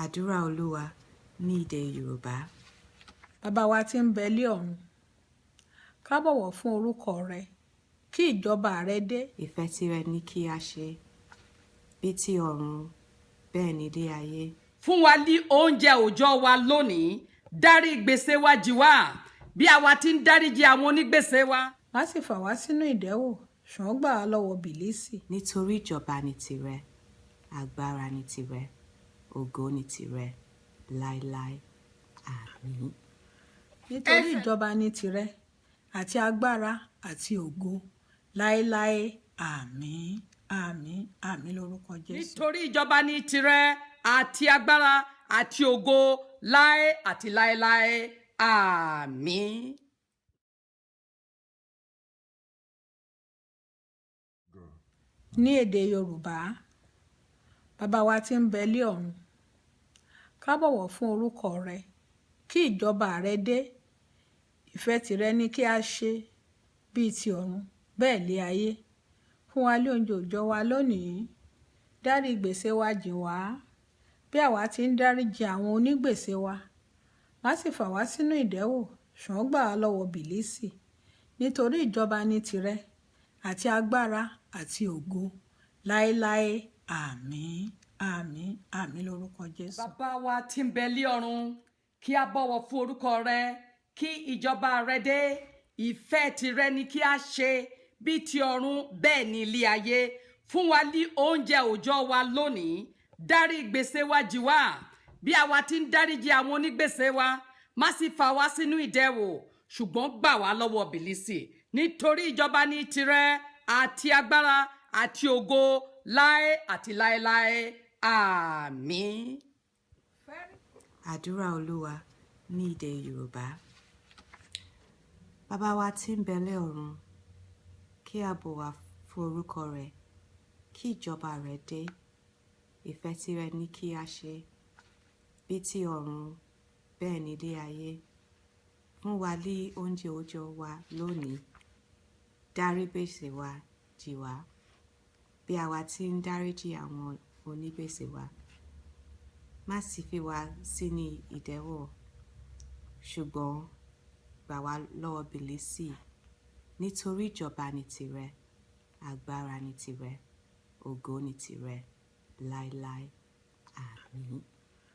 Àdúrà Olúwa ní èdè Yorùbá. Bàbá wa tí ń bẹ lé ọ̀run, ká bọ̀wọ̀ fún orúkọ rẹ, kí ìjọba rẹ dé. Ìfẹ́ tirẹ̀ ni kí a ṣe, bí ti ọ̀run bẹ́ẹ̀ ni dé ayé. Fún wa ní oúnjẹ òòjọ́ wa lónìí, dárí gbèsè wa jì wá, bí àwa ti ń dáríjì àwọn onígbèsè wa. Má sì fà wá sínú ìdẹ́wò, ṣùgbọ́n gbà wá lọ́wọ́ bìlísì. Nítorí ìjọba ni tirẹ̀, agbára ni tirẹ̀, ògo ni tirẹ̀, láéláé. Àmín. Nítorí ìjọba ni tìrẹ, àti agbára àti ògo, láéláé. Àmín, àmín, àmín lórúkọ Jésù. Nítorí ìjọba ni tirẹ̀, àti agbára àti ògo, láé àti láéláé. Àmín. Ní èdè Yorùbá, bàbá wa tí ń bẹ lé ọ̀run, ká bọ̀wọ̀ fún orúkọ rẹ, kí ìjọba rẹ dé. Ìfẹ́ tìrẹ ni kí a ṣe, bíi ti ọ̀run bẹ́ẹ̀ lé ayé. Fún wa ní oúnjẹ òòjọ́ wa lónìí, dárí gbèsè wa jì wá, bí àwa ti ń dáríjì àwọn onígbèsè wa. Má sì fà wá sínú ìdẹ́wò, ṣùgbọ́n gbà wá lọ́wọ́ bìlísì. Nítorí ìjọba ni tìrẹ, àti agbára àti ògo, láéláé. Àmín, àmín, àmín lórúkọ Jésù. Bàbá wa tí ń bẹ lé ọ̀run, kí a bọ̀wọ̀ fún orúkọ rẹ, kí ìjọba rẹ dé. Ìfẹ́ tìrẹ ni kí a ṣe, bí ti ọ̀run bẹ́ẹ̀ ni ilé ayé. Fún wa ní oúnjẹ òòjọ́ wa lónìí, dárí gbèsè wa jì wá, bí àwa ti ń dáríjì àwọn onígbèsè wa. Má sì fà wá sínú ìdẹwò, ṣùgbọ́n gbà wá lọ́wọ́ bìlísì. Nítorí ìjọba ni tirẹ̀, àti agbára àti ògo, láé àti láéláé. Àmín. Àdúrà Olúwa ní èdè Yorùbá. Bàbá wa tí ń bẹ lé ọ̀run, kí a bọ̀wọ̀ fún orúkọ rẹ, kí ìjọba rẹ dé. Ìfẹ́ tirẹ ni kí a ṣe, bí ti ọ̀run bẹ́ẹ̀ ni dé ayé. Fún wa ní oúnjẹ òòjọ́ wa lónìí, dárí gbèsè wa jì wá, bí àwa ti ń dáríjì àwọn onígbèsè wa. Má sì fi wá sínú ìdẹ́wò, ṣùgbọ́n gbà wá lọ́wọ́ bìlísì. Nítorí ìjọba ni tirẹ̀, agbára ni tirẹ̀, ògo ni tirẹ̀, láéláé. Àmín.